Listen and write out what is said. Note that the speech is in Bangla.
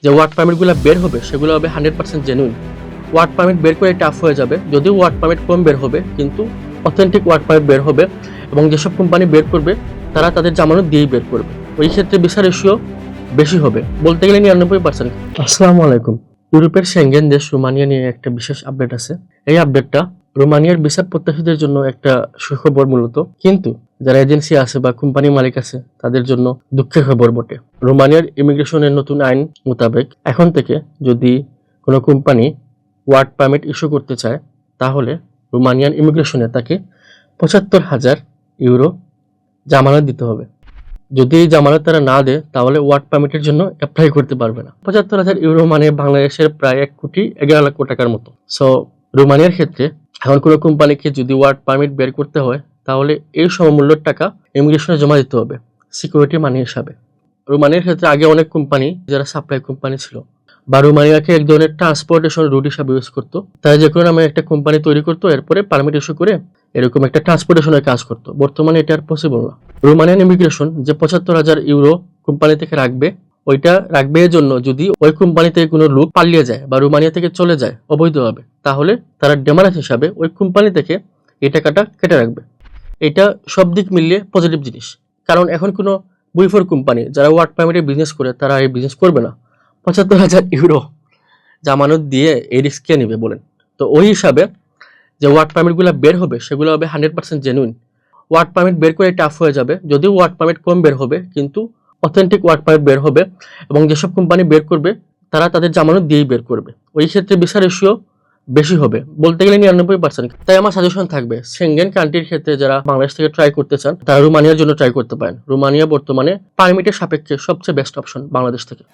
যে ওয়ার্ক পারমিটগুলো বের হবে সেগুলো হবে 100% জেনুইন। ওয়ার্ক পারমিট বের করে টাফ হয়ে যাবে, যদিও ওয়ার্ক পারমিট কম বের হবে কিন্তু অথেন্টিক ওয়ার্ক পারমিট বের হবে, এবং যেসব কোম্পানি বের করবে তারা তাদের জামানত দিয়েই বের করবে। ওই ক্ষেত্রে ভিসা রেশিও বেশি হবে, বলতে গেলে 99%। আসসালামু আলাইকুম। ইউরোপের সেঙ্গেন দেশ রোমানিয়া নিয়ে একটা বিশেষ আপডেট আছে। এই আপডেটটা রোমানিয়ার ভিসা প্রত্যাশীদের জন্য একটা সুখবর মূলত, কিন্তু যারা এজেন্সি আছে বা কোম্পানি মালিক আছে তাদের জন্য দুঃখের খবর বটে। রোমানিয়ার ইমিগ্রেশনের নতুন আইন মোতাবেক এখন থেকে যদি কোনো কোম্পানি ওয়ার্ক পারমিট ইস্যু করতে চায় তাহলে রোমানিয়ান ইমিগ্রেশনে তাকে ৭৫,০০০ ইউরো জামানত দিতে হবে। যদি এই জামানত তারা না দেয় তাহলে ওয়ার্ক পারমিটের জন্য অ্যাপ্লাই করতে পারবে না। ৭৫,০০০ ইউরো মানে বাংলাদেশের প্রায় ১,১১,০০,০০০ টাকার মতো। সো রোমানিয়ার ক্ষেত্রে এখন কোনো কোম্পানিকে যদি ওয়ার্ক পারমিট বের করতে হয় তাহলে এই সমমূল্যের টাকা ইমিগ্রেশনে জমা দিতে হবে সিকিউরিটি মানি হিসাবে। রোমানিয়ার ক্ষেত্রে আগে অনেক কোম্পানি যারা সাপ্লাই কোম্পানি ছিল বা রোমানিয়াকে এক ধরনের ট্রান্সপোর্টেশন রুট হিসাবে ইউজ করতো, তারা যে কোনো নামে একটা কোম্পানি তৈরি করতো, এরপরে পারমিট ইস্যু করে এরকম একটা ট্রান্সপোর্টেশনের কাজ করতো। বর্তমানে এটা আর পসিবল না। রোমানিয়ান ইমিগ্রেশন যে ৭৫,০০০ ইউরো কোম্পানি থেকে রাখবে, ওইটা রাখবে এর জন্য যদি ওই কোম্পানি থেকে কোনো লোক পালিয়ে যায় বা রোমানিয়া থেকে চলে যায় অবৈধভাবে, তাহলে তারা ডেমারেজ হিসাবে ওই কোম্পানি থেকে এই টাকাটা কেটে রাখবে। এটা সব দিক মিলিয়ে পজিটিভ জিনিস, কারণ এখন কোনো বুইফোর কোম্পানি যারা ওয়ার্ক পারমিটে বিজনেস করে তারা এই বিজনেস করবে না। ৭৫,০০০ ইউরো জামানত দিয়ে এই রিস্ক কে নেবে বলেন? তো ওই হিসাবে যে ওয়ার্ক পারমিটগুলো বের হবে সেগুলো হবে 100% জেনুইন। ওয়ার্ক পারমিট বের করে টাফ হয়ে যাবে, যদিও ওয়ার্ক পারমিট কম বের হবে কিন্তু অথেন্টিক ওয়ার্ক পারমিট বের হবে, এবং যেসব কোম্পানি বের করবে তারা তাদের জামানত দিয়েই বের করবে। ওই ক্ষেত্রে ভিসা রেশিও বেশি হবে, বলতে গেলে 99%। তাই আমার সাজেশন থাকবে সেঙ্গেন কান্ট্রির ক্ষেত্রে যারা বাংলাদেশ থেকে ট্রাই করতে চান তারা রোমানিয়ার জন্য ট্রাই করতে পারেন। রোমানিয়া বর্তমানে পারমিটের সাপেক্ষে সবচেয়ে বেস্ট অপশন বাংলাদেশ থেকে।